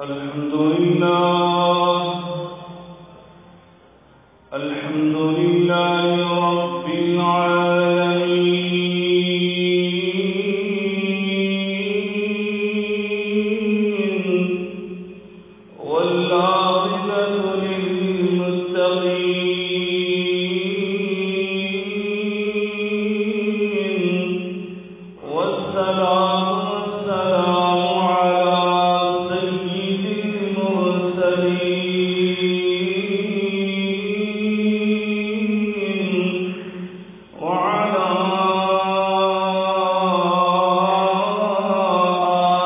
الحمد لله رب العالمين والعاقبة للمتقين والصلاة والسلام على سيد المرسلين وعلى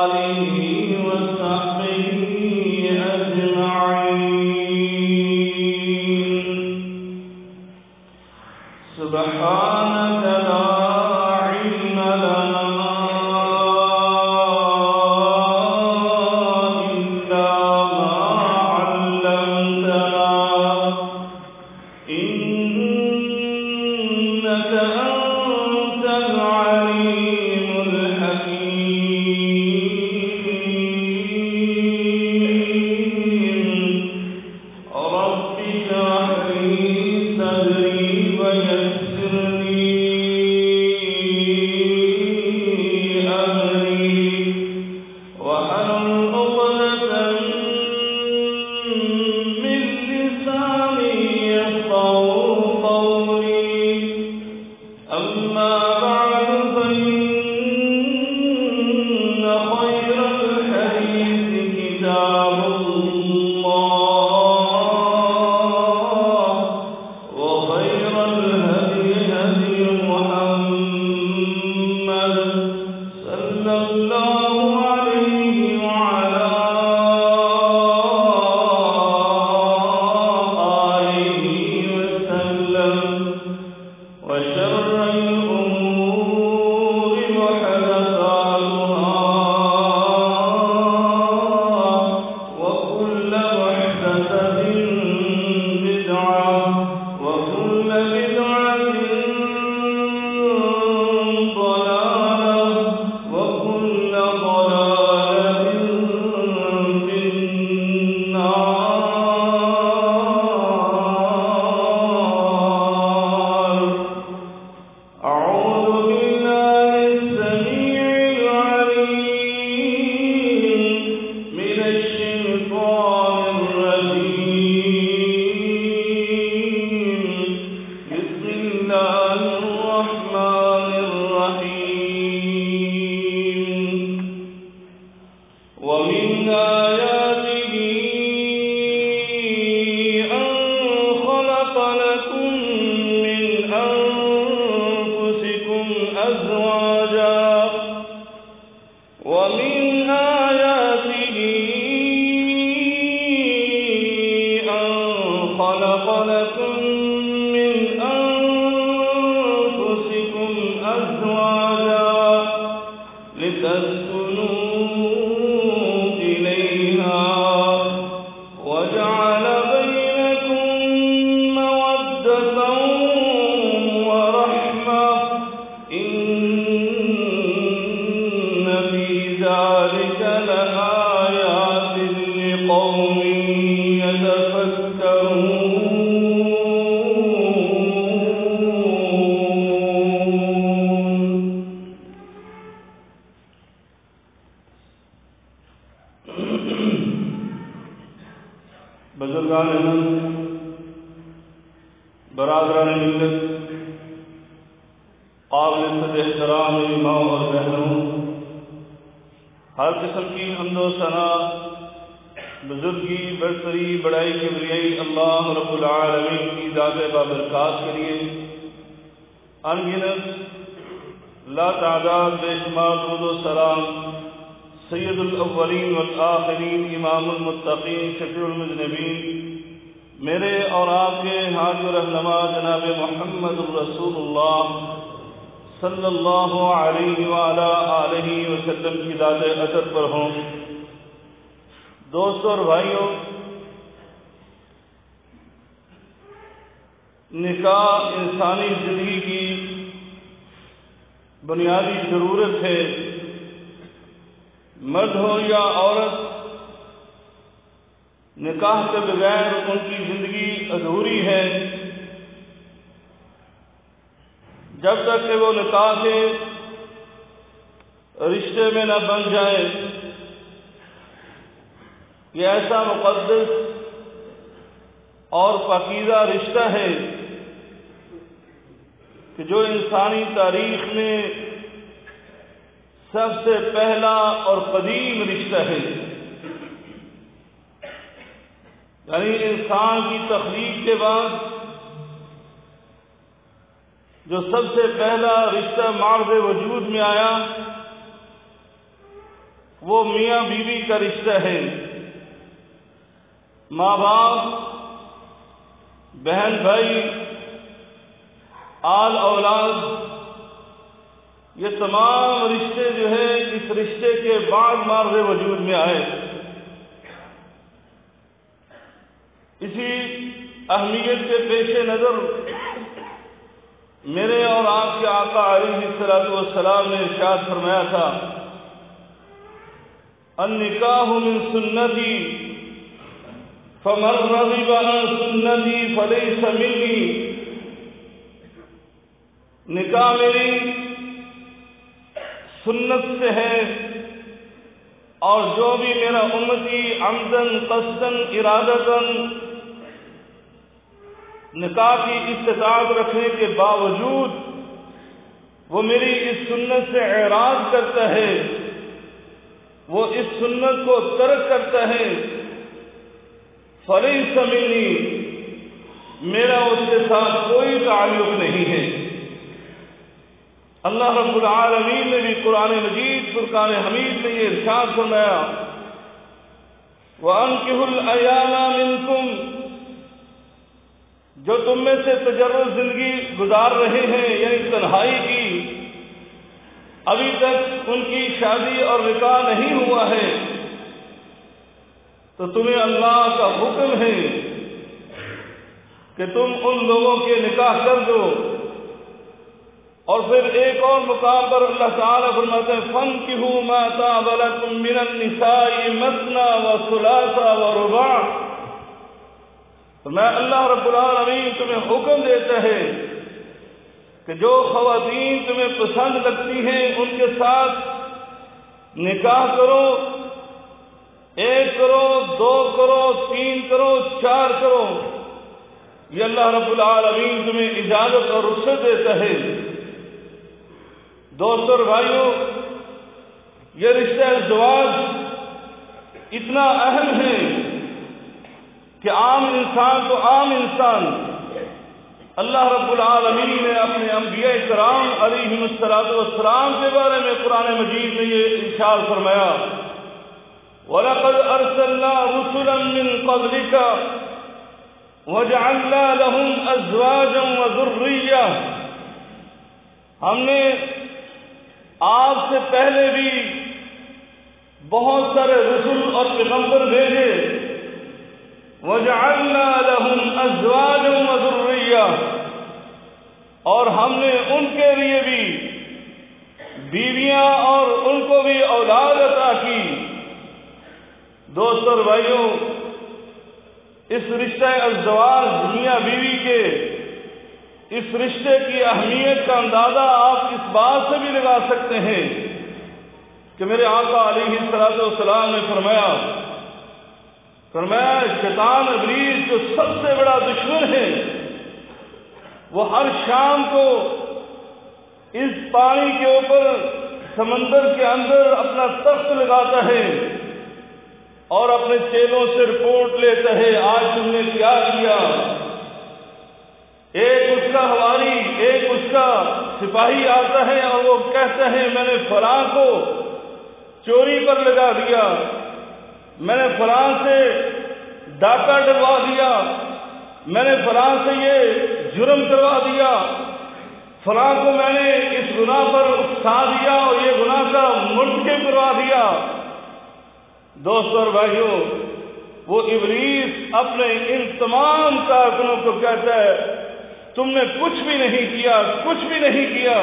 آله وصحبه أجمعين. سبحانك لا علم لنا إلا ما علمتنا إنك أنت العليم الحكيم. رب اشرح لي صدري ويسر لي أمري واحلل عقدة من لساني يفقهوا قولي. أما بعد فإن خير الحديث كتاب الله وخير الهدي هدي محمد صلى الله عليه وعلى آله وسلم. وشر الأمور محدثاتها وكل محدثة بدعة وكل بدعة ضلالة وكل ضلالة في النار. أعوذ بالله السميع العليم من الشيطان الرجيم. بسم الله الرحمن الرحيم. ومن آياته أن خلق لكم من أنفسكم أزواجا ومن آياته أن خلق لكم من أنفسكم أزواجا لتسكنوا إليها وجعل بينكم مودة ورحمة إن في ذلك لآيات لقوم يتفكرون. بزرگان ہند، برادران ملت، قابل قدر احترام ماں اور بہنوں، ہر قسم کی حمد و ثنا، بزرگی، برتری، بڑائی، کبریائی اللہ رب العالمین کی ذات بابرکات کے لیے ان گنت لا تعداد بے شمار درود و سلام سید الاولین والآخرین، امام المتقین، شفیع المذنبین، میرے اور آپ کے ہادی و رہنما جناب محمد الرسول اللہ صلی اللہ علیہ وآلہ آلہ وسلم کی ذات اثر پر ہوں. دوستوں اور بھائیوں، نکاح انسانی زندگی کی بنیادی ضرورت ہے. مرد ہو یا عورت، نکاح کے بغیر ان کی زندگی ادھوری ہے۔ جب تک کہ وہ نکاح کے رشتے میں نہ بن جائے، یہ ایسا مقدس اور پاکیزہ رشتہ ہے کہ جو انسانی تاریخ میں سب سے پہلا اور قدیم رشتہ ہے۔ یعنی انسان کی تخلیق کے بعد جو سب سے پہلا رشتہ معرض وجود میں آیا وہ میاں بیوی کا رشتہ ہے۔ ماں باپ، بہن بھائی، آل اولاد، یہ تمام رشتے جو ہے اس رشتے کے بعد معرض وجود میں آئے۔ اسی اہمیت کے پیش نظر میرے اور آپ کے آقا علیہ الصلوۃ والسلام نے ارشاد فرمایا تھا، النکاح من سنتی فمن رغب عن سنتی فلیس منی۔ نکاح میری سنت سے ہے، اور جو بھی میرا امتی عمدن قصدن ارادتن نکاح کی استطاعت رکھنے کے باوجود وہ میری اس سنت سے اعراض کرتا ہے، وہ اس سنت کو ترک کرتا ہے، فلیس منی، میرا اس کے ساتھ کوئی تعلق نہیں ہے۔ اللہ رب العالمین نے بھی قرآن مجید فرقان حمید میں یہ ارشاد فرمایا، وَأَنكِحُوا الْأَيَامَ مِنكُمْ، جو تم میں سے تجرد زندگی گزار رہے ہیں، یعنی تنہائی کی، ابھی تک ان کی شادی اور نکاح نہیں ہوا ہے، تو تمہیں اللہ کا حکم ہے کہ تم ان لوگوں کے نکاح کر دو۔ اور پھر ایک اور مقام پر اللہ تعالیٰ فرماتے ہیں، فَانكِحُوا مَا طَابَ لَكُم مِّنَ النِّسَاءِ مَثْنَىٰ وَثُلَاثَ وَرُبَاعَ۔ تو میں اللہ رب العالمین تمہیں حکم دیتا ہے کہ جو خواتین تمہیں پسند لگتی ہیں ان کے ساتھ نکاح کرو، 1 کرو، 2 کرو، 3 کرو، 4 کرو، یہ اللہ رب العالمین تمہیں اجازت اور رخصت دیتا ہے۔ دوستو اور بھائیو، یہ رشتہ ازدواج اتنا اہم ہے کہ عام انسان تو عام انسان اللہ رب العالمین نے اپنے انبیاء کرام علیہم الصلوۃ والسلام کے بارے میں قرآن مجید میں یہ ارشاد فرمایا، وَلَقَدْ أَرْسَلْنَا رُسُلًا مِّن قَبْلِكَ وَجَعَلْنَا لَهُمْ أَزْوَاجًا وَذُرِّيَّةً۔ ہم نے آپ سے پہلے بھی بہت سارے رسول اور پیغمبر بھیجے، وَجَعَلْنَا لَهُمْ أَزْوَاجًا وَذُرِّيَّةً، اور ہم نے ان کے لیے بھی بیویاں اور ان کو بھی اولاد عطا کی۔ دوستو اور بھائیوں، اس رشتہ ازدواج میاں بیوی کے اس رشتے کی اہمیت کا اندازہ آپ اس بات سے بھی لگا سکتے ہیں کہ میرے آقا علیہ الصلوۃ والسلام نے فرمایا شیطان ابلیس جو سب سے بڑا دشمن ہے، وہ ہر شام کو اس پانی کے اوپر سمندر کے اندر اپنا تخت لگاتا ہے اور اپنے چیلوں سے رپورٹ لیتا ہے، آج تم نے کیا کیا۔ ایک اس کا حواری، ایک اس کا سپاہی آتا ہے اور وہ کہتا ہے میں نے فلاں کو چوری پر لگا دیا، میں نے فلاں سے ڈاکہ ڈلوا دیا، میں نے فلاں سے یہ جرم کروا دیا، فلاں کو میں نے اس گناہ پر اکسا دیا اور یہ گناہ کا مرتکب کروا دیا۔ دوستو اور بھائیوں، وہ ابلیس اپنے ان تمام کارکنوں کو کہتا ہے تم نے کچھ بھی نہیں کیا، کچھ بھی نہیں کیا۔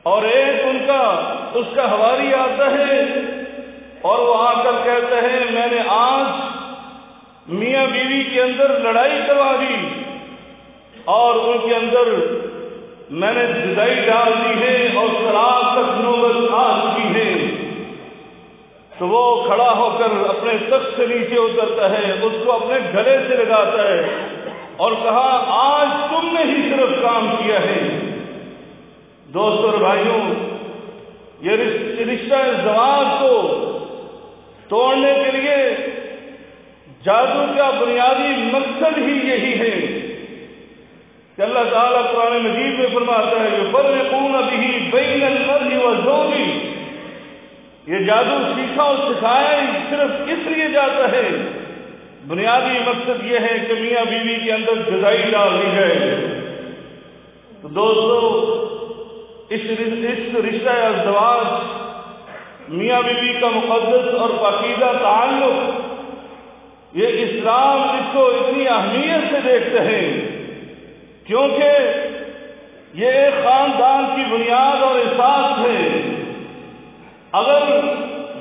اور ایک اس کا حواری آتا ہے اور وہ آ کر کہتا ہے میں نے آج میاں بیوی کے اندر لڑائی کروا دی اور ان کے اندر میں نے جدائی ڈال دی ہے اور طلاق تک نوبت آ چکی ہے، تو وہ کھڑا ہو کر اپنے تخت سے نیچے اترتا ہے، اس کو اپنے گلے سے لگاتا ہے اور کہا آج تم نے ہی صرف کام کیا ہے۔ دوستوں اور بھائیوں، یہ رشتہ زواج کو توڑنے کے لیے جادو کا بنیادی مقصد ہی یہی ہے کہ اللہ تعالیٰ قرآن مجید میں فرماتا ہے یفرقون بہ بین المرء والزوج، یہ جادو سیکھا اور سکھایا ہی صرف اس لیے جاتا ہے، بنیادی مقصد یہ ہے کہ میاں بیوی کے اندر جدائی ڈال دی جائے۔ تو دوستو، اس رشتہ ازدواج میاں بیوی کا مقدس اور پاکیزہ تعلق، یہ اسلام اس کو اتنی اہمیت سے دیکھتے ہیں کیونکہ یہ ایک خاندان کی بنیاد اور اساس ہے۔ اگر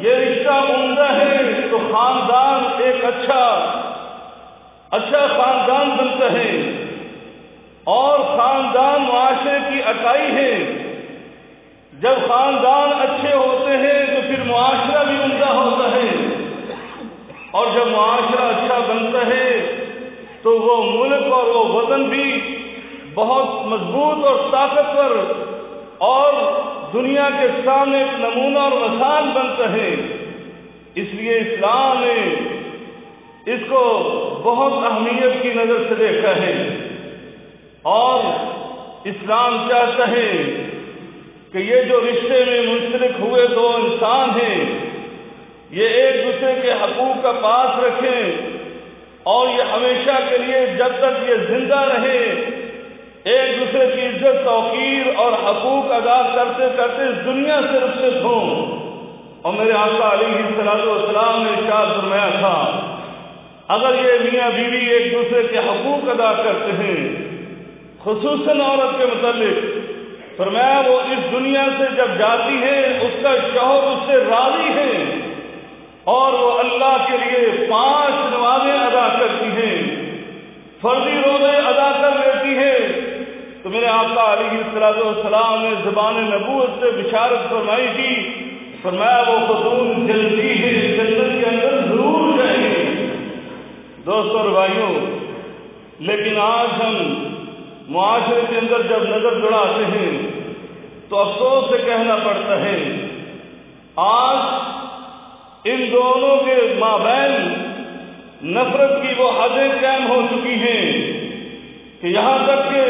یہ رشتہ عمدہ ہے تو خاندان ایک اچھا خاندان بنتا ہے، اور خاندان معاشرے کی اکائی ہے۔ جب خاندان اچھے ہوتے ہیں تو پھر معاشرہ بھی عمدہ ہوتا ہے، اور جب معاشرہ اچھا بنتا ہے تو وہ ملک اور وہ وطن بھی بہت مضبوط اور طاقتور اور دنیا کے سامنے ایک نمونہ اور مثال بنتا ہے۔ اس لیے اسلام نے اس کو بہت اہمیت کی نظر سے دیکھا ہے، اور اسلام چاہتا ہے کہ یہ جو رشتے میں منسلک ہوئے دو انسان ہیں، یہ ایک دوسرے کے حقوق کا پاس رکھیں، اور یہ ہمیشہ کے لیے جب تک یہ زندہ رہے ایک دوسرے کی عزت توقیر اور حقوق ادا کرتے کرتے اس دنیا سے رخصت ہوں۔ اور میرے آقا علیہ الصلوۃ والسلام نے ارشاد فرمایا تھا، اگر یہ میاں بیوی ایک دوسرے کے حقوق ادا کرتے ہیں، خصوصاً عورت کے متعلق، فرمایا وہ اس دنیا سے جب جاتی ہے اس کا شوہر اس سے راضی ہے، اور وہ اللہ کے لیے 5 نمازیں ادا کرتی ہیں، فرضی روزے ادا کر لیتی ہے، تو میرے آقا علیہ الصلوۃ والسلام نے زبان نبوت سے بشارت فرمائی تھی، فرمایا وہ خاتون جلدی ہے جنت کے اندر ضرور جائیں گے۔ دوستوں اور بھائیوں، لیکن آج ہم معاشرے کے اندر جب نظر دوڑاتے ہیں تو افسوس سے کہنا پڑتا ہے آج ان دونوں کے مابین نفرت کی وہ حدیں قائم ہو چکی ہیں کہ یہاں تک کہ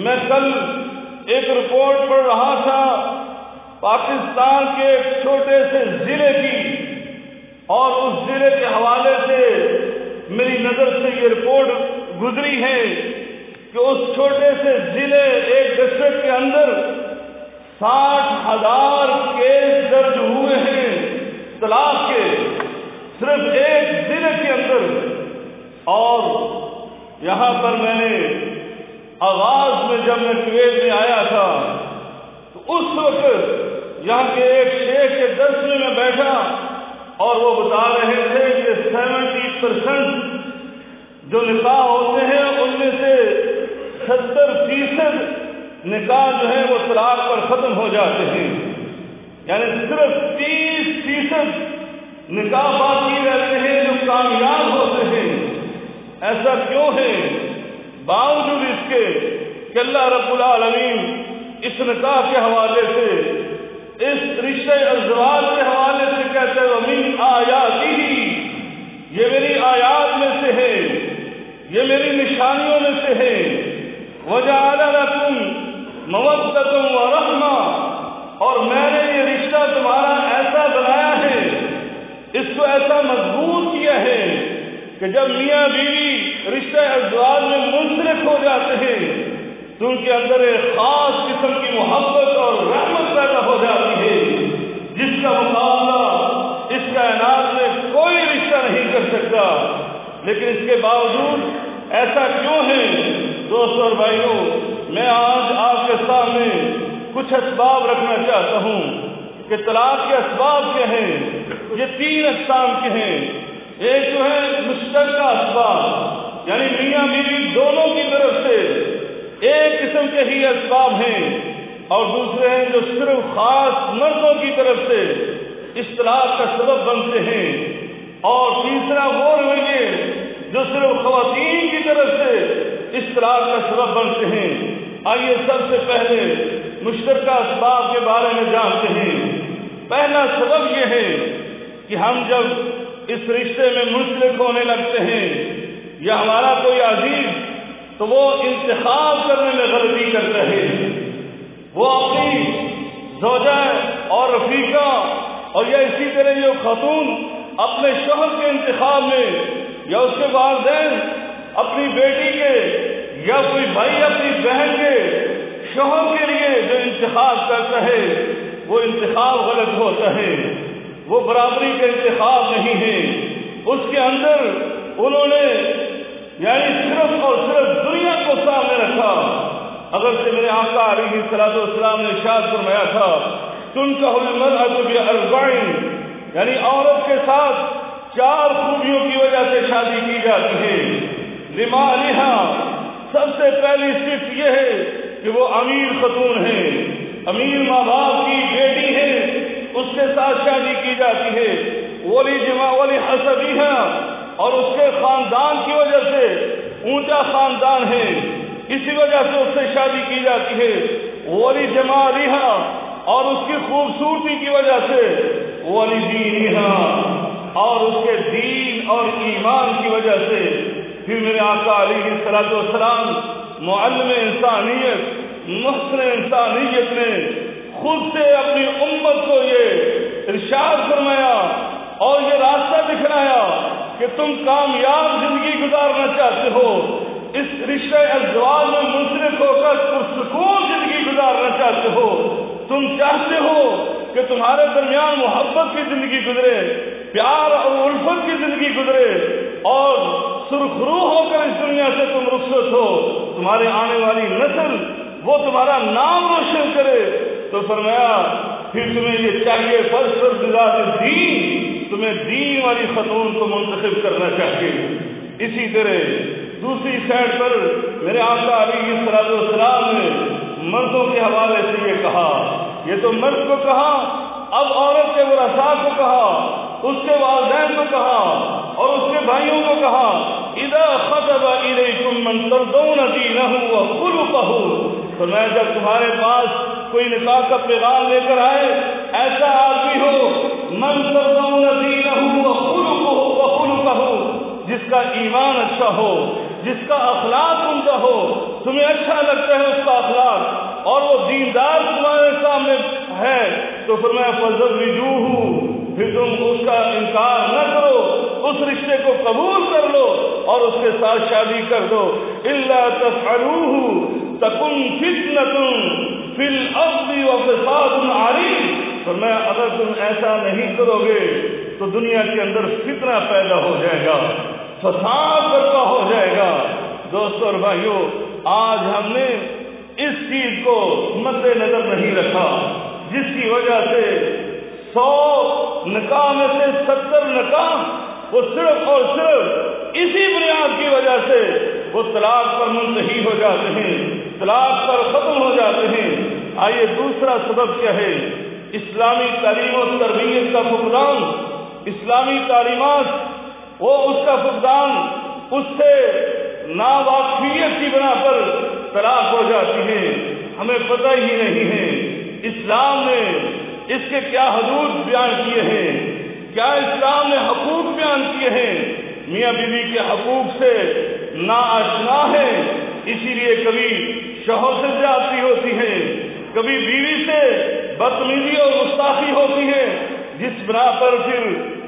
میں کل ایک رپورٹ پڑھ رہا تھا پاکستان کے ایک چھوٹے سے ضلع کی، اور اس ضلع کے حوالے سے میری نظر سے یہ رپورٹ گزری ہے کہ اس چھوٹے سے ضلع ایک ڈسٹرکٹ کے اندر 60,000 کیس درج ہوئے ہیں طلاق کے، صرف ایک ضلع کے اندر۔ اور یہاں پر میں نے آغاز میں جب میں کویت میں آیا تھا تو اس وقت یہاں کے ایک شیخ کے درس میں بیٹھا، اور وہ بتا رہے تھے کہ 70% جو نکاح ہوتے ہیں ان میں سے 70% نکاح جو ہے وہ طلاق پر ختم ہو جاتے ہیں، یعنی صرف 30% نکاح باقی رہتے ہیں جو کامیاب ہوتے ہیں۔ ایسا کیوں ہے؟ باوجود اس کے کہ اللہ رب العالمین اس نکاح کے حوالے سے، اس رشتہ ازدواج کے حوالے سے کہتے ہیں وَمِنْ آیَاتِهِ، یہ میری آیات میں سے ہے، یہ میری نشانیوں میں سے ہے، وَجَعَلَ لَكُمْ مَوَدَّةً وَرَحْمَةً، اور میں نے یہ رشتہ تمہارا ایسا بنایا ہے، اس کو ایسا مضبوط کیا ہے کہ جب میاں بیوی رشتہ ازدواج میں منسلک ہو جاتے ہیں تو ان کے اندر ایک خاص قسم کی محبت اور رحمت پیدا ہو جاتی ہے، جس کا مقابلہ اس کائنات میں کوئی رشتہ نہیں کر سکتا۔ لیکن اس کے باوجود ایسا کیوں ہے؟ دوستوں اور بھائیوں، میں آج آپ کے سامنے کچھ اسباب رکھنا چاہتا ہوں کہ طلاق کے اسباب کیا ہیں۔ یہ 3 اقسام کے ہیں۔ ایک جو ہے مشترکہ اسباب، یعنی میاں بیوی دونوں کی طرف سے ایک قسم کے ہی اسباب ہیں، اور دوسرے ہیں جو صرف خاص مردوں کی طرف سے اصطلاح کا سبب بنتے ہیں، اور تیسرا وہ رویے جو صرف خواتین کی طرف سے اصطلاح کا سبب بنتے ہیں۔ آئیے سب سے پہلے مشترکہ اسباب کے بارے میں جانتے ہیں۔ پہلا سبب یہ ہے کہ ہم جب اس رشتے میں منسلک ہونے لگتے ہیں یا ہمارا کوئی عزیز، تو وہ انتخاب کرنے میں غلطی کرتا ہے۔ وہ اپنی زوجہ اور رفیقہ اور یا اسی طرح جو خاتون اپنے شوہر کے انتخاب میں، یا اس کے والدین اپنی بیٹی کے، یا کوئی بھائی اپنی بہن کے شوہر کے لیے جو انتخاب کرتا ہے، وہ انتخاب غلط ہوتا ہے، وہ برابری کا انتخاب نہیں ہے۔ اس کے اندر انہوں نے یعنی صرف اور صرف دنیا کو سامنے رکھا۔ اگر سے میرے آقا علیہ الصلوۃ والسلام نے ارشاد فرمایا تھا تنکح المرأة بأربع، یعنی عورت کے ساتھ 4 خوبیوں کی وجہ سے شادی کی جاتی ہے۔ لمالہا، سب سے پہلی صفت یہ ہے کہ وہ امیر خاتون ہے، امیر ماں باپ کی بیٹی ہے، اس کے ساتھ شادی کی جاتی ہے۔ ولی حسبیہا، اور اس کے خاندان کی وجہ سے اونچا خاندان ہے، اسی وجہ سے اس سے شادی کی جاتی ہے۔ ولی جمالہا، اور اس کی خوبصورتی کی وجہ سے۔ ولی دینہا، اور اس کے دین اور ایمان کی وجہ سے۔ پھر میرے آقا علیہ الصلوۃ والسلام معلم انسانیت، محسن انسانیت نے خود سے اپنی امت کو یہ ارشاد فرمایا اور یہ راستہ دکھلایا کہ تم کامیاب زندگی گزارنا چاہتے ہو، اس رشتہ ازواج میں منسلک ہو کر پرسکون زندگی گزارنا چاہتے ہو، تم چاہتے ہو کہ تمہارے درمیان محبت کی زندگی گزرے، پیار اور الفت کی زندگی گزرے، اور سرخرو ہو کر اس دنیا سے تم رخصت ہو، تمہارے آنے والی نسل وہ تمہارا نام روشن کرے، تو فرمایا پھر تمہیں یہ چاہیے فرض بذات دین، تمہیں دین والی خاتون کو منتخب کرنا چاہیے۔ اسی طرح دوسری سائڈ پر میرے آقا علیہ الصلوۃ والسلام نے مردوں کے حوالے سے یہ کہا، یہ تو مرد کو کہا، اب عورت کے ورثاء کو کہا، اس کے والدین کو کہا اور اس کے بھائیوں کو کہا، اذا خطب الیکم من ترضون دینہ وخلقہ، فرمایا جب تمہارے پاس کوئی نکاح کا پیغام لے کر آئے، ایسا آدمی ہو من ترضون دینہ وخلقہ، جس کا ایمان اچھا ہو، جس کا اخلاق عمدہ ہو، تمہیں اچھا لگتا ہے اس کا اخلاق اور وہ دیندار تمہارے سامنے ہے، تو فرمایا فزوجوہ، پھر تم اس کا انکار نہ کرو، اس رشتے کو قبول کر لو اور اس کے ساتھ شادی کر دو۔ الا تفعلوہ تکن فتنۃ فی الارض وفساد عریض، فرمایا اگر تم ایسا نہیں کرو گے تو دنیا کے اندر فتنہ پیدا ہو جائے گا، فساد برپا ہو جائے گا۔ دوستو اور بھائیو، آج ہم نے اس چیز کو مد نظر نہیں رکھا، جس کی وجہ سے 100 نکاح میں سے 70 نکاح وہ صرف اور صرف اسی بنیاد کی وجہ سے وہ طلاق پر منتہی ہو جاتے ہیں، طلاق پر ختم ہو جاتے ہیں۔ آئیے دوسرا سبب کیا ہے؟ اسلامی تعلیم و تربیت کا فقدان، اسلامی تعلیمات وہ اس کا فقدان، اس سے ناواقفیت کی بنا پر طلاق ہو جاتی ہے، ہمیں پتہ ہی نہیں ہے اسلام نے اس کے کیا حدود بیان کیے ہیں، کیا اسلام نے حقوق بیان کیے ہیں۔ میاں بیوی کے حقوق سے ناآشنا ہے، اسی لیے کبھی شوہر سے زیادتی ہوتی ہے، کبھی بیوی سے بدتمیزی اور گستاخی ہوتی ہے، جس بنا پر پھر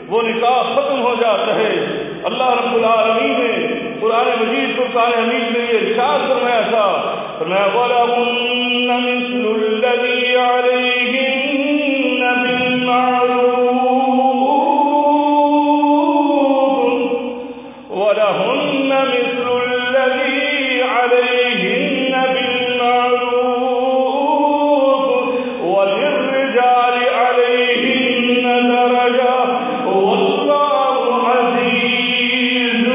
وہ نکاح ختم ہو جاتا ہے۔ اللہ رب العالمین نے قرآن مجید فرقان حمید میں یہ ارشاد فرمایا تھا، فرمایا وَلَهُنَّ مِثْلُ الَّذِي عَلَيْهِنَّ بِالْمَعْرُوفِ وَلَهُنَّ مِثْلُ الَّذِي عَلَيْهِنَّ بِالْمَعْرُوفِ وَلِلرِّجَالِ عَلَيْهِنَّ دَرَجَةٌ وَاللَّهُ عَزِيزٌ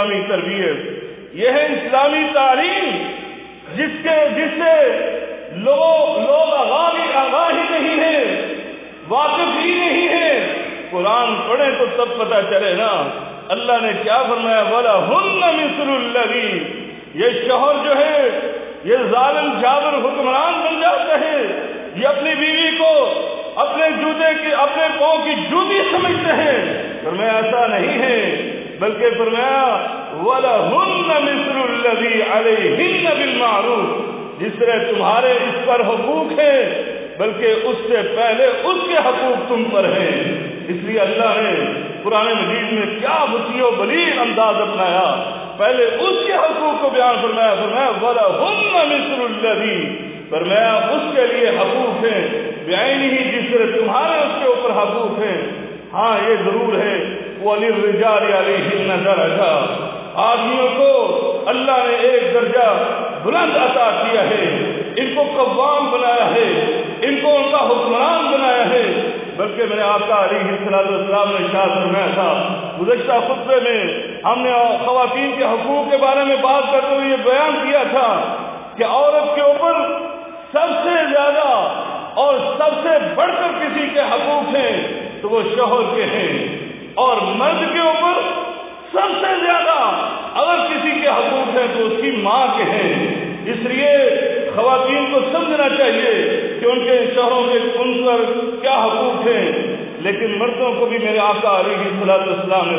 اسلامی تربیت، یہ ہے اسلامی تعلیم جس سے لوگ آگاہ ہی نہیں ہے، واقف ہی نہیں ہے۔ قرآن پڑھیں تو تب پتہ چلے نا۔ اللہ نے کیا فرمایا؟ وَلَهُنَّ مِثْلُ الَّذِي، یہ شوہر جو ہے یہ ظالم جابر حکمران بن جاتا ہے، یہ اپنی بیوی کو اپنے پاؤں کی جوتی سمجھتے ہیں۔ فرمایا ایسا نہیں ہے، بلکہ فرمایا وَلَهُنَّ مِثْلُ الَّذِي عَلَيْهِنَّ بِالْمَعْرُوفِ، جس طرح تمہارے اس پر حقوق ہیں بلکہ اس سے پہلے اس کے حقوق تم پر ہیں۔ اس لیے اللہ نے قرآن مجید میں کیا وسیع و بلیغ انداز اپنایا، پہلے اس کے حقوق کو بیان فرمایا وَلَهُنَّ مِثْلُ الَّذِي، فرمایا اس کے لیے حقوق ہیں بعینہ، جس طرح تمہارے اس کے اوپر حقوق ہیں۔ ہاں یہ ضرور ہے وَلِلرِّجَالِ عَلَيْهِنَّ دَرَجَةٌ، آدمیوں کو اللہ نے ایک درجہ بلند عطا کیا ہے، ان کو قوام بنایا ہے، ان کو ان کا حکمران بنایا ہے۔ بلکہ میرے آقا علیہ السلام نے ارشاد فرمایا تھا، گزشتہ خطبے میں ہم نے خواتین کے حقوق کے بارے میں بات کرتے ہوئے یہ بیان کیا تھا کہ عورت کے اوپر سب سے زیادہ اور سب سے بڑھ کر کسی کے حقوق ہیں تو وہ شوہر کے ہیں، اور مرد کے اوپر سب سے زیادہ اگر کسی کے حقوق ہیں تو اس کی ماں کے ہیں۔ اس لیے خواتین کو سمجھنا چاہیے کہ ان کے شوہروں کے ان پر کیا حقوق ہیں، لیکن مردوں کو بھی میرے آقا علیہ السلام نے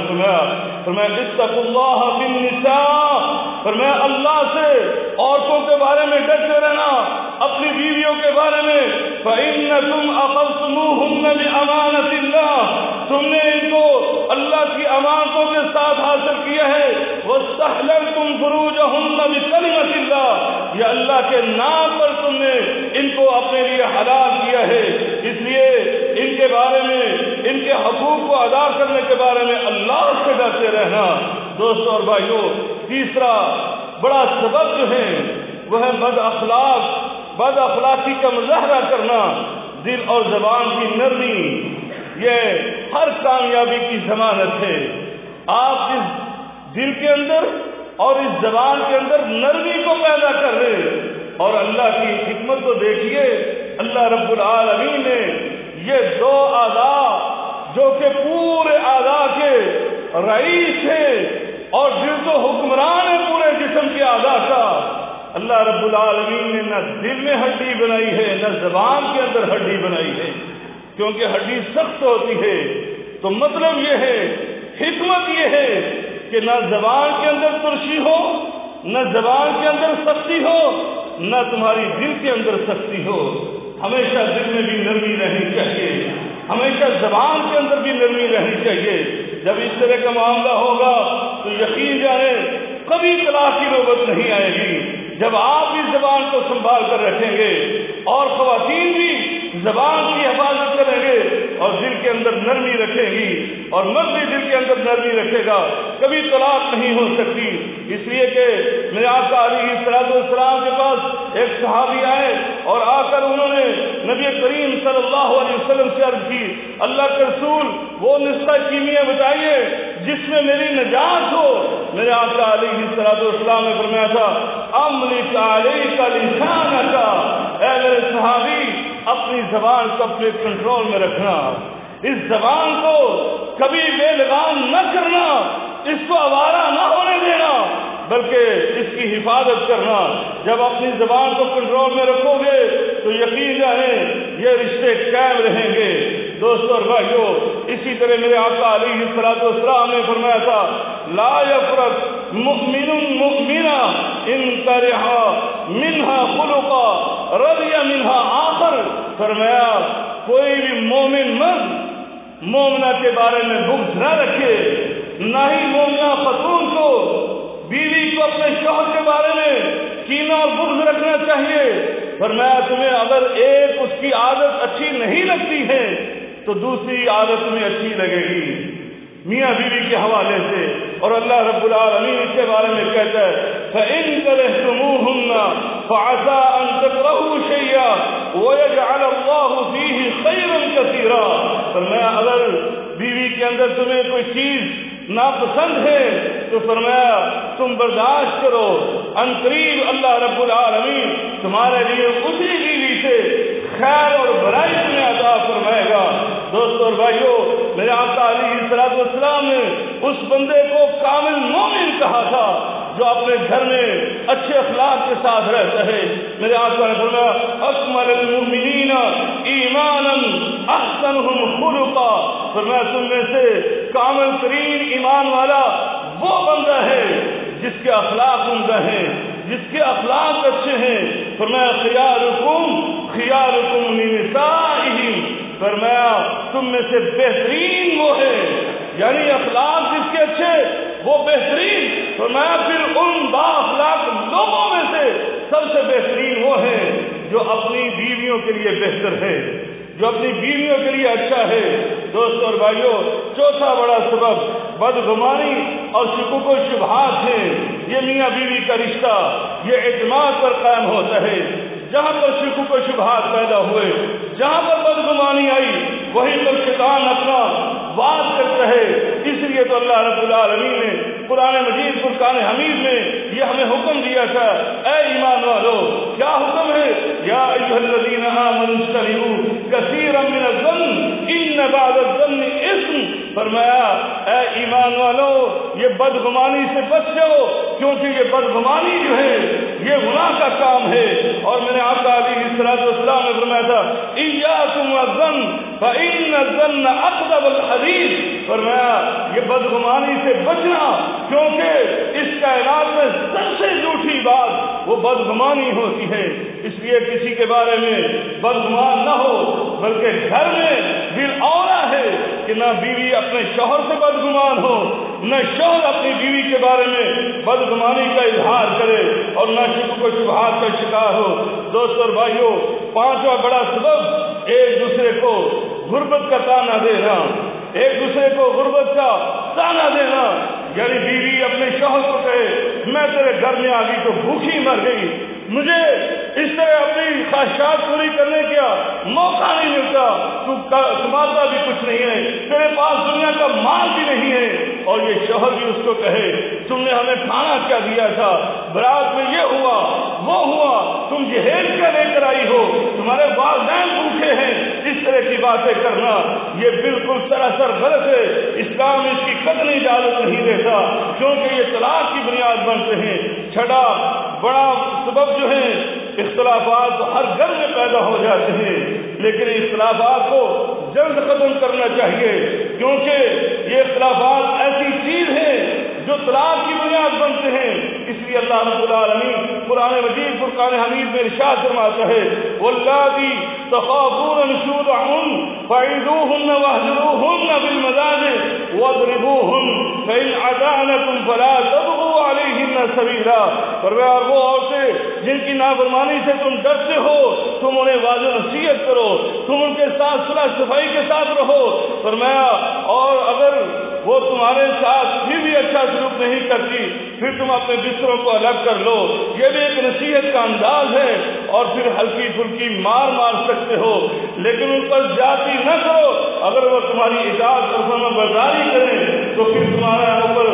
فرمایا اتقوا اللہ فی النساء، فرمایا اللہ سے عورتوں کے بارے میں ڈرتے رہنا، اپنی بیویوں کے بارے میں فإنکم اخذتموہن بأمانۃ اللہ، تم نے ان کو اللہ کی امانتوں کے ساتھ حاصل کیا ہے، واستحللتم فروجہن بکلمۃ اللہ، یہ اللہ کے نام پر تم نے ان کو اپنے لیے حلال کیا ہے۔ اس لیے ان کے بارے میں، ان کے حقوق کو ادا کرنے کے بارے میں اللہ سے ڈرتے رہنا۔ دوستوں اور بھائیوں، تیسرا بڑا سبب جو ہے وہ ہے بد اخلاقی کا مظاہرہ کرنا، دل اور زبان کی نرمی، یہ ہر کامیابی کی ضمانت ہے۔ آپ اس دل کے اندر اور اس زبان کے اندر نرمی کو پیدا کر رہے، اور اللہ کی حکمت کو دیکھیے، اللہ رب العالمین نے یہ دو اعضاء جو کہ پورے اعضاء کے رئیس ہے اور دل تو حکمران ہے پورے جسم کے اعضاء کا، اللہ رب العالمین نے نہ دل میں ہڈی بنائی ہے نہ زبان کے اندر ہڈی بنائی ہے، کیونکہ ہڈی سخت ہوتی ہے۔ تو مطلب یہ ہے، حکمت یہ ہے کہ نہ زبان کے اندر ترشی ہو، نہ زبان کے اندر سختی ہو، نہ تمہاری دل کے اندر سختی ہو۔ ہمیشہ دل میں بھی نرمی رہنی چاہیے، ہمیشہ زبان کے اندر بھی نرمی رہنی چاہیے۔ جب اس طرح کا معاملہ ہوگا تو یقین جانے کبھی طلاق کی نوبت نہیں آئے گی، جب آپ بھی زبان کو سنبھال کر رکھیں گے اور خواتین بھی زبان کی حفاظت کریں گے اور دل کے اندر نرمی رکھیں گی اور مرد بھی دل کے اندر نرمی رکھے گا، کبھی طلاق نہیں ہو سکتی۔ اس لیے کہ میرے آقا علیہ السلام کے پاس ایک صحابی آئے اور آ کر انہوں نے نبی کریم صلی اللہ علیہ وسلم سے عرض کی، اللہ کے رسول وہ نسخہ کیمیا بتائیے جس میں میری نجات ہو۔ میرے آقا علیہ السلام نے فرمایا تھا املک علیک لسانک، اے میرے صحابی اپنی زبان کو اپنے کنٹرول میں رکھنا، اس زبان کو کبھی بے لگام نہ کرنا، اس کو آوارہ نہ ہونے دینا، بلکہ اس کی حفاظت کرنا۔ جب اپنی زبان کو کنٹرول میں رکھو گے تو یقین جانیں یہ رشتے قائم رہیں گے۔ دوستوں اور بھائیوں، اسی طرح میرے آقا علیہ السلام نے فرمایا تھا لا یفرق مؤمن مؤمنا ان کرہ منہا خلقا رضی منہا آخر، فرمایا کوئی بھی مومن مرد مومنہ کے بارے میں بغض نہ رکھے، نہ ہی مومنہ خاتون کو، بیوی کو اپنے شوہر کے بارے میں کینہ اور بغض رکھنا چاہیے۔ فرمایا تمہیں اگر ایک اس کی عادت اچھی نہیں لگتی ہے تو دوسری عادت تمہیں اچھی لگے گی، میاں بیوی کے حوالے سے۔ اور اللہ رب العالمین اس کے بارے میں کہتا ہے فَإِن كَرِهْتُمُوهُنَّ فَعَسَىٰ أَن تَكْرَهُوا شَيْئًا وَيَجْعَلَ اللَّهُ فِيهِ خَيْرًا كَثِيرًا، فرمایا اگر بیوی کے اندر تمہیں کوئی چیز ناپسند ہے تو فرمایا تم برداشت کرو، ان قریب اللہ رب العالمین تمہارے لیے اسی بیوی سے خیر اور برائی تمہیں عطا فرمائے گا۔ دوستو اور بھائیو، میرے آقا علیہ الصلوۃ والسلام نے اس بندے کو کامل مومن کہا تھا جو اپنے گھر میں اچھے اخلاق کے ساتھ رہتا ہے۔ میرے آقا نے فرمایا اکمل المؤمنین ایمانا احسنهم خلقا، فرمایا تم میں سے کامل ترین ایمان والا وہ بندہ ہے جس کے اخلاق عمدہ ہیں، جس کے اخلاق اچھے ہیں۔ فرمایا خیارکم لنسائہم، فرمایا تم میں سے بہترین وہ ہے، یعنی اخلاق جس کے اچھے وہ بہترین۔ فرمایا پھر ان با اخلاق لوگوں میں سے سب سے بہترین وہ ہے جو اپنی بیویوں کے لیے بہتر ہے، جو اپنی بیویوں کے لیے اچھا ہے۔ دوستو اور بھائیو، چوتھا بڑا سبب بدگمانی اور شکوک و شبہات ہے۔ یہ میاں بیوی کا رشتہ یہ اعتماد پر قائم ہوتا ہے۔ جہاں پر شکوک و شبہات پیدا ہوئے، جہاں پر بدگمانی آئی، وہیں پر شیطان اپنا واد کرتا ہے۔ اس لیے تو اللہ رب العالمین نے قرآن مجید فرقان حمید میں یہ ہمیں حکم دیا تھا، اے ایمان والو، کیا حکم ہے؟ یا ایھا الذین آمنوا اجتنبوا کثیرا من الظن ان بعض الظن اثم، فرمایا اے ایمان والو یہ بدگمانی سے بچ جاؤ، کیونکہ یہ بدگمانی جو ہے یہ گناہ کا کام ہے۔ اور میں نے آقا علیہ الصلوۃ والسلام نے فرمایا تھا ایاکم والظن فإن الظن اکذب الحدیث، فرمایا یہ بدگمانی سے بچنا، کیونکہ اس کائنات میں سب سے جھوٹی بات وہ بدگمانی ہوتی ہے۔ اس لیے کسی کے بارے میں بدگمان نہ ہو، بلکہ گھر میں دل اولا ہے کہ نہ بیوی اپنے شوہر سے بدگمان ہو، نہ شوہر اپنی بیوی کے بارے میں بدگمانی کا اظہار کرے، اور نہ شکوک و شبہات کا شکار ہو۔ دوستو اور بھائیو، پانچواں بڑا سبب ایک دوسرے کو غربت کا تانا دینا، ایک دوسرے کو غربت کا تانا دینا، یعنی بیوی اپنے شوہر کو کہے میں تیرے گھر میں آ گئی تو بھوکھی مر گئی، مجھے اس طرح اپنی خواہشات پوری کرنے کا موقع نہیں ملتا، تو کماتا بھی کچھ نہیں ہے، تیرے پاس دنیا کا مال بھی نہیں ہے۔ اور یہ شوہر بھی اس کو کہے تم نے ہمیں کھانا کیا دیا تھا، برات میں یہ ہوا وہ ہوا، تم جہیز کیا لے کر آئی ہو، تمہارے والدین بھوکے ہیں، اس طرح کی باتیں کرنا یہ بالکل سراسر غلط ہے۔ اسلام اس کی قطعی اجازت نہیں دیتا، کیونکہ یہ طلاق کی بنیاد بنتے ہیں۔ چھٹا بڑا سبب جو ہے، اختلافات ہر گھر میں پیدا ہو جاتے ہیں، لیکن اختلافات کو جلد ختم کرنا چاہیے، کیونکہ یہ اختلافات ایسی چیز ہے جو طلاق کی بنیاد بنتے ہیں۔ اس لیے اللہ رب العالمین قرآن مجید فرقان حمید میں ارشاد فرماتا ہے واللاتی تخافون نشوزهن فعظوهن واهجروهن في المضاجع واضربوهن فإن أطعنكم فلا تبغوا عليهن سبيلا، فرمایا وہ عورتیں جن کی نافرمانی سے تم ڈرتے ہو تم انہیں واضح نصیحت کرو، تم ان کے ساتھ صلح صفائی کے ساتھ رہو، فرمایا اور اگر وہ تمہارے ساتھ پھر بھی اچھا سلوک نہیں کرتی پھر تم اپنے بستروں کو الگ کر لو۔ یہ بھی ایک نصیحت کا انداز ہے، اور پھر ہلکی پھلکی مار سکتے ہو، لیکن ان پر زیادتی نہ کرو۔ اگر وہ تمہاری اطاعت اور فرما برداری کریں تو پھر تمہارے اوپر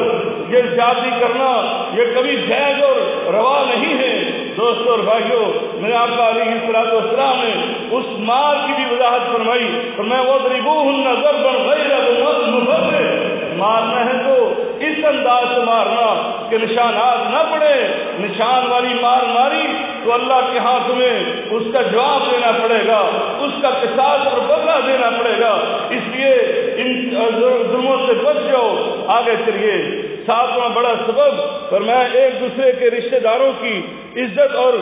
یہ زیادتی کرنا یہ کبھی جائز اور روا نہیں ہے۔ دوستو اور بھائیو، میرے آقا علیہ الصلوۃ والسلام نے اس مار کی بھی وضاحت فرمائی، وَاضْرِبُوهُنَّ ضَرْبًا غَيْرَ مُبَرِّحٍ، مارنا ہے تو اس انداز سے مارنا کہ نشانات نہ پڑے، نشان والی مار ماری تو اللہ کے ہاں تمہیں اس کا جواب دینا پڑے گا، اس کا قصاص اور بدلہ دینا پڑے گا۔ اس لیے ان ظلموں سے بچ جاؤ۔ آگے چلیے، ساتواں بڑا سبب فرمایا ایک دوسرے کے رشتہ داروں کی عزت اور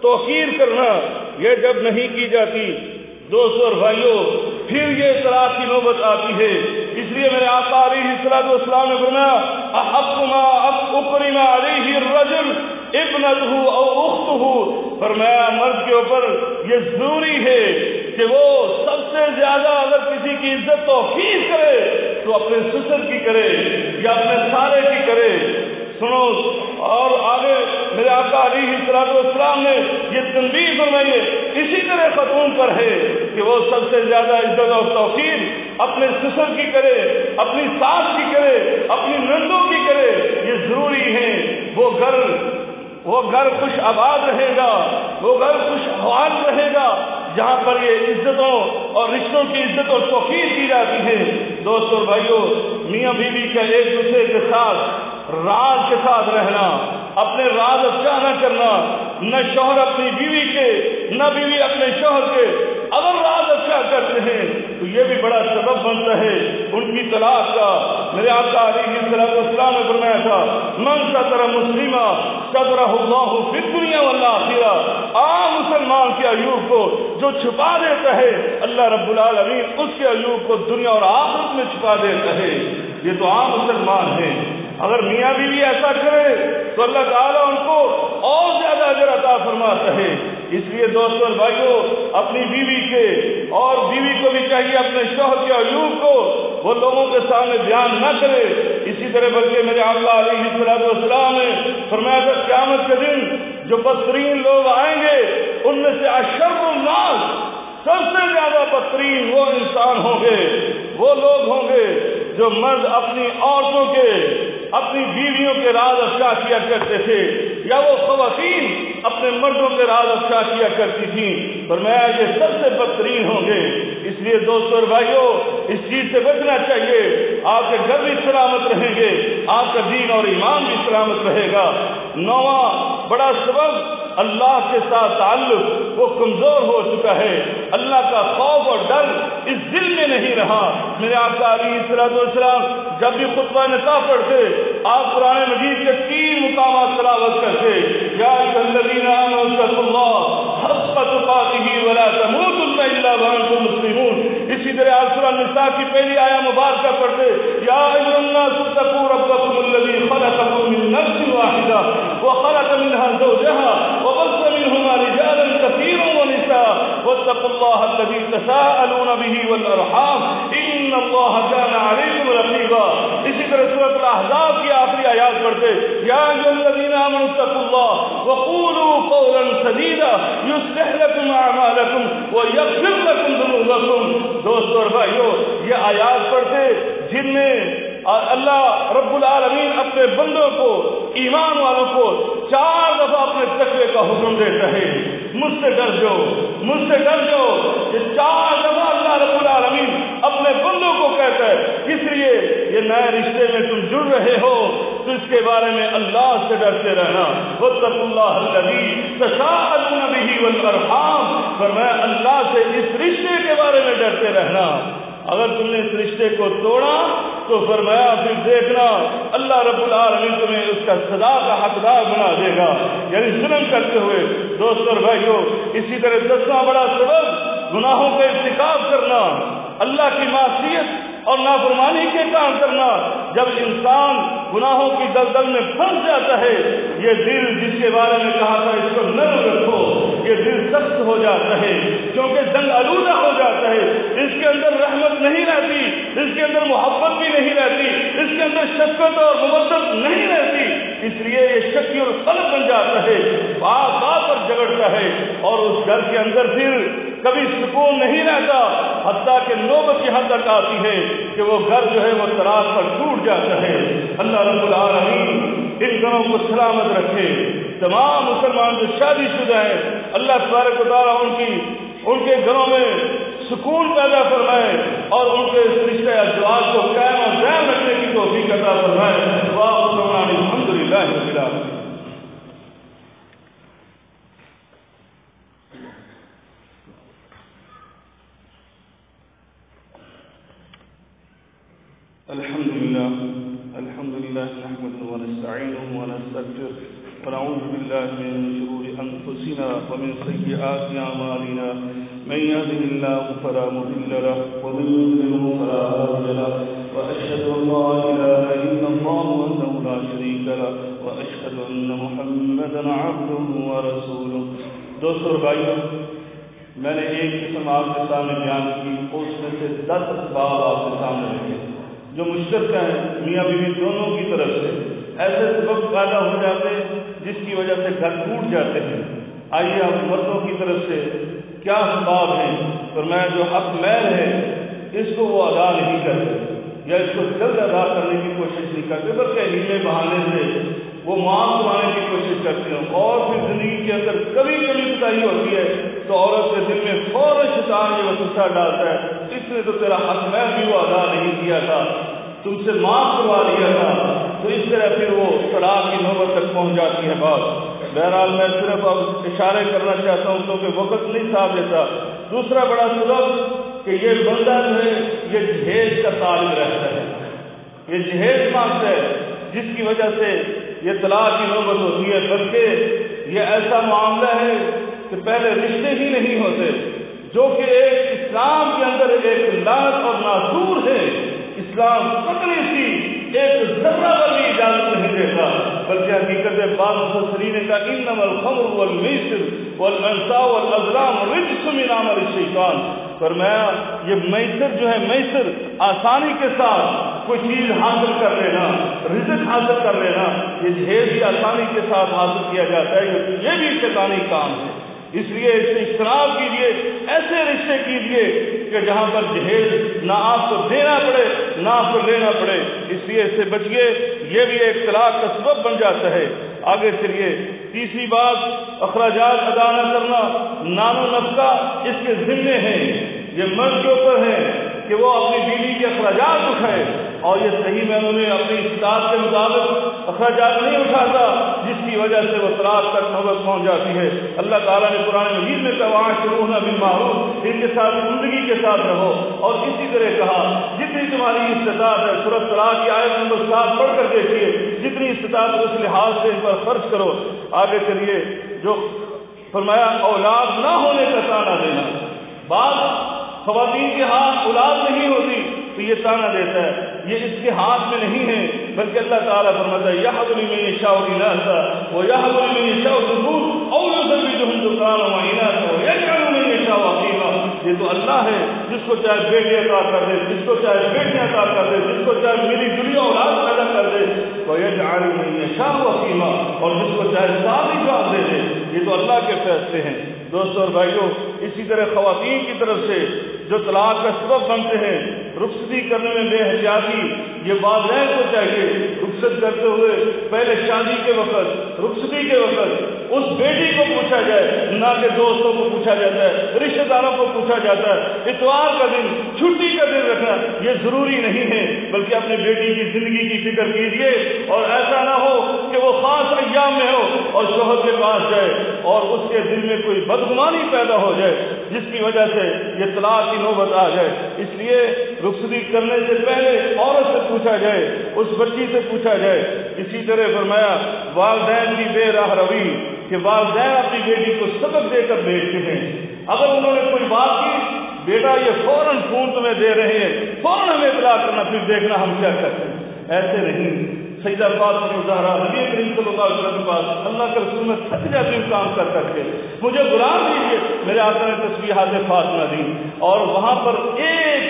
توقیر کرنا، یہ جب نہیں کی جاتی دوستو اور بھائیو پھر یہ طلاق کی نوبت آتی ہے۔ اس لیے میرے آقا علیہ الصلوۃ والسلام نے فرمایا احق ما اکرم علیہ الرجل ابنتہ او اختہ، فرمایا مرد کے اوپر یہ ضروری ہے کہ وہ سب سے زیادہ اگر کسی کی عزت توقیر کرے تو اپنے سسر کی کرے یا اپنے سارے کی کرے۔ سنو، اور آگے میرے آقا علیہ الصلوۃ والسلام نے یہ تنبیہ فرمائی ہے اسی طرح خاتون پر ہے کہ وہ سب سے زیادہ عزت اور توقیر اپنے سسر کی کرے، اپنی ساس کی کرے، اپنی نندوں کی کرے، یہ ضروری ہے وہ گھر خوش آباد رہے گا، وہ گھر خوش احوال رہے گا جہاں پر یہ عزتوں اور رشتوں کی عزت اور توقیر کی جاتی ہے۔ دوستوں اور بھائیوں، میاں بیوی کا ایک دوسرے کے ساتھ راز کے ساتھ رہنا، اپنے راز افشا نہ کرنا، نہ شوہر اپنی بیوی کے نہ بیوی اپنے شوہر کے اگر راز افشا کرتے ہیں تو یہ بھی بڑا سبب بنتا ہے ان کی طلاق کا۔ میرے آقا علیہ السلام نے فرمایا تھا، من ستر مسلمہ سترہ اللہ فی الدنیا والآخرہ، عام مسلمان کے عیوب کو جو چھپا دیتا ہے اللہ رب العالمین اس کے عیوب کو دنیا اور آخرت میں چھپا دیتا ہے۔ یہ تو عام مسلمان ہے۔ اگر میاں بیوی ایسا کرے تو اللہ تعالیٰ ان کو اور زیادہ اجر عطا فرماتا ہے۔ اس لیے دوستوں اور بھائیوں، اپنی بیوی کے اور بیوی کو بھی چاہیے اپنے شوہر کے عیوب کو وہ لوگوں کے سامنے بیان نہ کرے۔ اسی طرح بلکہ میرے آقا علیہ السلام نے فرمایا تھا، قیامت کے دن جو بدترین لوگ آئیں گے ان میں سے اشر الناس، سب سے زیادہ بدترین وہ انسان ہوں گے، وہ لوگ ہوں گے جو مرد اپنی عورتوں کے اپنی بیویوں کے راز افشا کیا کرتے تھے، یا وہ خواتین اپنے مردوں کے راز افشا کیا کرتی تھیں۔ فرمایا یہ سب سے بدترین ہوں گے۔ اس لیے دوستوں اور بھائیوں، اس چیز سے بچنا چاہیے۔ آپ کے گھر بھی سلامت رہیں گے، آپ کا دین اور ایمان بھی سلامت رہے گا۔ نواں بڑا سبب، اللہ کے ساتھ تعلق وہ کمزور ہو چکا ہے، اللہ کا خوف اور ڈر اس دل میں نہیں رہا۔ میرے آقا علیہ السلام جب بھی خطبہ نکاح پڑھتے آپ قرآن مجید کے 3 مقامات تلاوت کرتے، یا ایھا الذین آمنوا اتقوا اللہ حق تقاتہ ولا تموتن الا وانتم مسلمون۔ اسی طرح آپ سورہ النساء کی پہلی آیہ مبارکہ پڑھتے، یا ایھا الناس اتقوا ربکم الذی خلقکم من نفس واحدہ وخلق منها زوجها وبث منهما رجالا كثيرا ونساء واتقوا الله الذي تساءلون به والارحام ان الله كان عليكم رقيبا۔ اسی طرح سورۃ الاحزاب کی آخری آیات پڑھتے، یا ایھا الذین آمنوا اتقوا اللہ وقولوا قولا سدیدا یصلح لکم اعمالکم ویغفر لکم ذنوبکم۔ دوستوں اور بھائیوں، یہ آیات پڑھتے جن میں اللہ رب العالمین اپنے بندوں کو، ایمان والوں کو 4 دفعہ اپنے تقوی کا حکم دیتا ہے، مجھ سے ڈر جاؤ، مجھ سے ڈر جاؤ۔ یہ 4 دفعہ اللہ رب العالمین اپنے بندوں کو کہتا ہے۔ اس لیے یہ نئے رشتے میں تم جڑ رہے ہو تو اس کے بارے میں اللہ سے ڈرتے رہنا۔ واتقوا اللہ الذی تساءلون به والارحام، فرمایا اللہ سے اس رشتے کے بارے میں ڈرتے رہنا۔ اگر تم نے اس رشتے کو توڑا تو فرمایا پھر دیکھنا اللہ رب العالمین تمہیں اس کا سزا کا حقدار بنا دے گا، یعنی ظلم کرتے ہوئے۔ دوستوں اور بھائیوں، اسی طرح 10واں بڑا سبب گناہوں کا ارتکاب کرنا، اللہ کی معصیت اور نافرمانی کے کام کرنا۔ جب انسان گناہوں کی دلدل میں پھنس جاتا ہے، یہ دل جس کے بارے میں کہا تھا اس کو نرم رکھو، یہ دل سخت ہو جاتا ہے کیونکہ جنگ آلودہ ہو جاتا ہے، اس کے اندر رحمت نہیں رہتی، اس کے اندر محبت بھی نہیں رہتی، اس کے اندر شفقت اور مودت نہیں رہتی۔ اس لیے یہ شکی اور قلب بن جاتا ہے، بات بات پر جھگڑتا ہے، اور اس گھر کے اندر پھر کبھی سکون نہیں رہتا، حتیٰ کہ نوبت یہاں تک آتی ہے کہ وہ گھر جو ہے وہ طلاق پر ٹوٹ جاتا ہے۔ اللہ رب العالمین ان گھروں کو سلامت رکھے۔ تمام مسلمان جو شادی شدہ ہیں، اللہ تبارک و تعالیٰ ان کے گھروں میں سکون پیدا فرمائے اور ان کے اس رشتہ ازواج کو قائم اور دائم رکھنے کی توفیق عطا فرمائے۔ وآخر دعوانا الحمدللہ رب العالمین۔ الحمد لله نحمده ونستعينه ونستغفره ونعوذ بالله من شرور أنفسنا ومن سيئات أعمالنا، من يهده الله فلا مضل له ومن يضلل فلا هادي له، وأشهد أن لا إله إلا الله وحده لا شريك له، وأشهد أن محمدا عبده ورسوله۔ دوستو اور بھائیو، میں نے ایک قسم آپ کے سامنے بیان کی، اس میں سے 10 اسباب آپ کے سامنے رکھے جو مشترکہ ہیں میاں بیوی دونوں کی طرف سے۔ ایسے سبب پیدا ہو جاتے جس کی وجہ سے گھر ٹوٹ جاتے ہیں۔ آئیے آپ مردوں کی طرف سے کیا اسباب ہیں، فرمایا جو حق مہر ہے اس کو وہ ادا نہیں کرتے، یا اس کو جلد ادا کرنے کی کوشش نہیں کرتے، بلکہ ہیلے بہانے سے وہ معاف کرانے کی کوشش کرتے ہیں۔ اور پھر زندگی کے اندر کبھی کبھی کوتاہی ہوتی ہے تو عورت کے دل میں فوراً شیطان یہ وسوسہ ڈالتا ہے، اس نے تو تیرا حق میں بھی وہ ادا نہیں کیا تھا، تم سے معاف کروا دیا تھا، تو اس طرح پھر وہ طلاق کی نوبت تک پہنچ جاتی ہے بات۔ بہرحال میں صرف اب اشارے کرنا چاہتا ہوں کیونکہ وقت نہیں ساتھ دیتا۔ دوسرا بڑا سبب کہ یہ بندہ جو ہے یہ جہیز کا طالب رہتا ہے، یہ جہیز مانگتا ہے، جس کی وجہ سے یہ طلاق کی نوبت ہوتی ہے، بلکہ یہ ایسا معاملہ ہے کہ پہلے رشتے ہی نہیں ہوتے، جو کہ ایک اسلام کے اندر ایک لعنت اور ناسور ہے۔ اسلام قطعی سی ایک ذرہ پر بھی اجازت نہیں دیتا، بلکہ حقیقت بعض مفسرین نے کہا انما الخمر والمیسر والانصاب والازلام رجس من عمل الشیطان، فرمایا یہ میسر جو ہے، میسر آسانی کے ساتھ کوئی چیز حاصل کر لینا، رزق حاصل کر لینا، یہ جہیز بھی آسانی کے ساتھ حاصل کیا جاتا ہے، یہ بھی شیطانی کام ہے۔ اس لیے اس سے اجتناب کیجیے، ایسے رشتے کیجیے کہ جہاں پر جہیز نہ آپ کو دینا پڑے نہ آپ کو لینا پڑے، اس لیے اس سے بچیے، یہ بھی ایک طلاق کا سبب بن جاتا ہے۔ آگے چلیے، تیسری بات، اخراجات ادا نہ کرنا، نان و نفقہ اس کے ذمے ہیں، یہ مرد کے اوپر ہے کہ وہ اپنی بیوی کے اخراجات اٹھائے، اور یہ صحیح میں انہوں نے اپنی استطاعت کے مطابق اخراجات نہیں اٹھاتا، جس کی وجہ سے وہ طلاق تک نوبت پہنچ جاتی ہے۔ اللہ تعالیٰ نے قرآن مجید میں کہا وَعَاشِرُوهُنَّ بِالْمَعْرُوفِ، ان کے ساتھ زندگی کے ساتھ رہو، اور اسی طرح کہا جتنی تمہاری استطاعت ہے، سورۃ طلاق کی آیت نمبر 7 پڑھ کر دیکھیے، جتنی استطاعت اس لحاظ سے ان پر خرچ کرو۔ آگے چلیے، جو فرمایا اولاد نہ ہونے کا تانا دینا، بعض خواتین کے ہاتھ اولاد نہیں ہوتی تو یہ تانا دیتا ہے، یہ اس کے ہاتھ میں نہیں ہے، بلکہ اللہ تعالیٰ فرماتا ہے یَحْبُ لِمَن یَشَاءُ إِنَاثًا وَيَحْبُ لِمَن یَشَاءُ الذُّکُورَ أَوْ يُزَوِّجُهُمْ ذُکْرَانًا وَإِنَاثًا وَيَجْعَلُ مَن یَشَاءُ عَقِیمًا، یہ تو اللہ ہے جس کو چاہے بیٹے عطا کر دے، جس کو چاہے بیٹیاں عطا کر دے، جس کو چاہے ملی جلی اولاد پیدا کر دے، وَيَجْعَلُ مَن یَشَاءُ عَقِیمًا، اور جس کو چاہے شادی جواب دے دے، یہ تو اللہ کے فیصلے ہیں۔ دوستوں اور بھائیوں، اسی طرح خواتین کی طرف سے جو طلاق کا سبب بنتے ہیں، رخصتی کرنے میں بے احتیاطی، یہ والدین کو چاہیے رخصت کرتے ہوئے پہلے شادی کے وقت، رخصتی کے وقت اس بیٹی کو پوچھا جائے، نہ کہ دوستوں کو پوچھا جاتا ہے، رشتہ داروں کو پوچھا جاتا ہے۔ اتوار کا دن، چھٹی کا دن رکھنا یہ ضروری نہیں ہے، بلکہ اپنے بیٹی کی زندگی کی فکر کیجیے، اور ایسا نہ ہو کہ وہ خاص ایام میں ہو اور شوہر کے پاس جائے اور اس کے دل میں کوئی بدگمانی پیدا ہو جائے، جس کی وجہ سے یہ طلاق کی نوبت آ جائے۔ اس لیے رخصتی کرنے سے پہلے عورت سے پوچھا جائے، اس بچی سے پوچھا جائے۔ اسی طرح فرمایا والدین کی بے راہ روی، کہ والدین اپنی بیٹی کو سبق دے کر بھیجتے ہیں، اگر انہوں نے کوئی بات کی، بیٹا یہ فوراً فون تمہیں دے رہے ہیں، فوراً ہمیں اطلاع کرنا، پھر دیکھنا ہم کیا کرتے ہیں، ایسے نہیں۔ سیدہ فاطمہ زہرا نبی کریم صلی اللہ علیہ وسلم کے پاس اللہ کے رسول میں تھک جاتی ہوں کام کر کر کے، مجھے غلام دیجیے، میرے آقا نے تسبیحات فاطمہ دی، اور وہاں پر ایک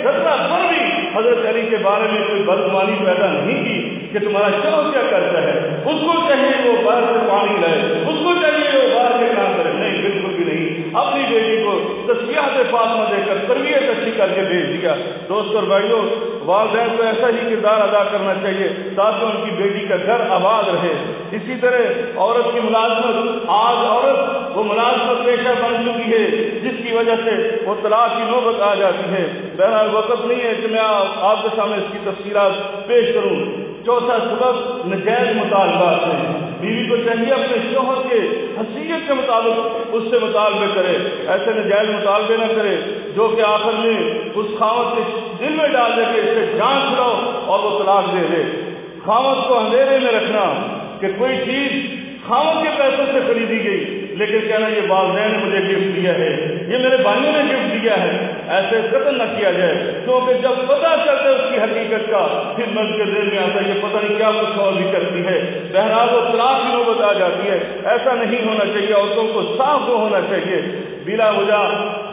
ذرہ پر بھی حضرت علی کے بارے میں کوئی بدگمانی پیدا نہیں کی کہ تمہارا شوہر کیا کرتا ہے، اس کو چاہیے وہ باہر سے پانی لائے، اس کو چاہیے وہ باہر کے کام کرے، نہیں، بالکل بھی نہیں۔ اپنی بیٹی کو تسبیحات فاطمہ دے کر تربیت اچھی کر کے بھیج دیا۔ دوست اور بھائیوں، والدین کو ایسا ہی کردار ادا کرنا چاہیے تاکہ ان کی بیٹی کا گھر آباد رہے۔ اسی طرح عورت کی ملازمت، آج عورت وہ ملازمت پیشہ بن چکی ہے، جس کی وجہ سے وہ طلاق کی نوبت آ جاتی ہے۔ بہرحال وقت نہیں ہے کہ میں آپ کے سامنے اس کی تفصیلات پیش کروں۔ چوتھا سبب نجائز مطالبات ہیں، بیوی کو چاہیے اپنے شوہر کے حیثیت کے مطابق اس سے مطالبے کرے، ایسے نجائز مطالبے نہ کرے جو کہ آخر میں اس خاوند کے دل میں ڈال دے کہ اس سے جان چھڑاؤ اور وہ طلاق دے دے۔ خاوند کو اندھیرے میں رکھنا کہ کوئی چیز خاوند کے پیسوں سے خریدی گئی، لیکن کہنا یہ والدین نے مجھے گفٹ دیا ہے، یہ میرے بھائیوں نے گفٹ دیا ہے، ایسے قتل نہ کیا جائے، کیونکہ جب پتہ چلتا ہے اس کی حقیقت کا، پھر مرد کے دل میں آتا ہے یہ پتہ نہیں کیا کچھ اور بھی کرتی ہے، بہرحال وہ طلاق کی نوبت آ جاتی ہے۔ ایسا نہیں ہونا چاہیے، عورتوں کو صاف وہ ہونا چاہیے، بلا وجہ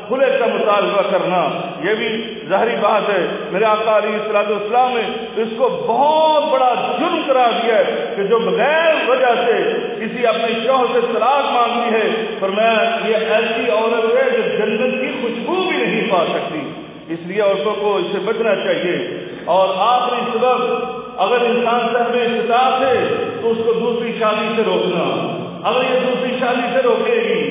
کھلے کا مطالبہ کرنا یہ بھی ظاہری بات ہے۔ میرے آقا علیہ الصلوۃ والسلام نے اس کو بہت بڑا جرم قرار دیا ہے کہ جو بغیر وجہ سے کسی اپنے شوہر سے طلاق مانگتی ہے، فرمایا یہ ایسی عورت ہے جو جنت کی خوشبو بھی نہیں پا سکتی۔ اس لیے عورتوں کو اس سے بچنا چاہیے۔ اور آخری سبب، اگر انسان صاحب استطاعت ہے تو اس کو دوسری شادی سے روکنا۔ اگر یہ دوسری شادی سے روکے گی،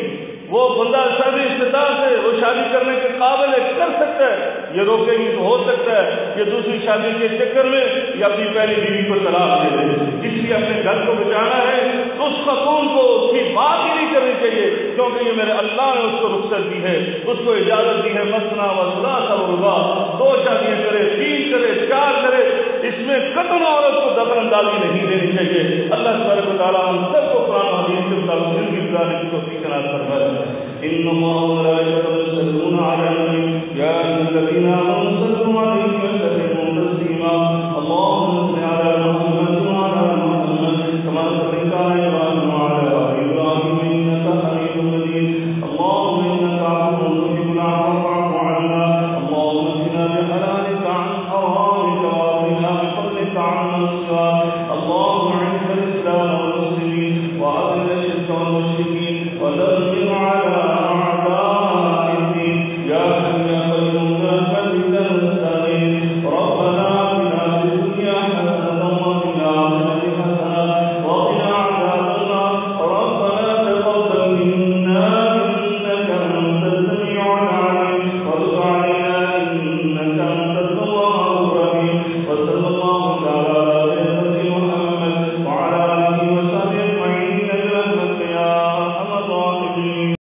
وہ بندہ صاحب استطاعت ہے، وہ شادی کرنے کے قابل ہے، کر سکتا ہے، یہ روکے گی تو ہو سکتا ہے کہ دوسری شادی کے چکر میں یا اپنی پہلی بیوی کو طلاق دے دے۔ اس لیے اپنے گھر کو بچانا ہے تو اس خاتون کو اس کی بات ہی نہیں کرنی چاہیے، کیونکہ یہ میرے اللہ نے اس کو رخصت دی ہے، اس کو اجازت دی ہے مثنیٰ و ثلاث و رباع، 2 شادیاں کرے، 3 کرے، 4 کرے، اس میں قطعاً عورت کو دخل اندازی نہیں دینی چاہیے۔ اللہ تبارک و تعالیٰ ہم سب کو قرآن و حدیث کے مطابق زندگی گزارنے کی توفیق عنایت فرمائے۔ ان اللہ و ملائکتہ یصلون علی النبی یا ایھا الذین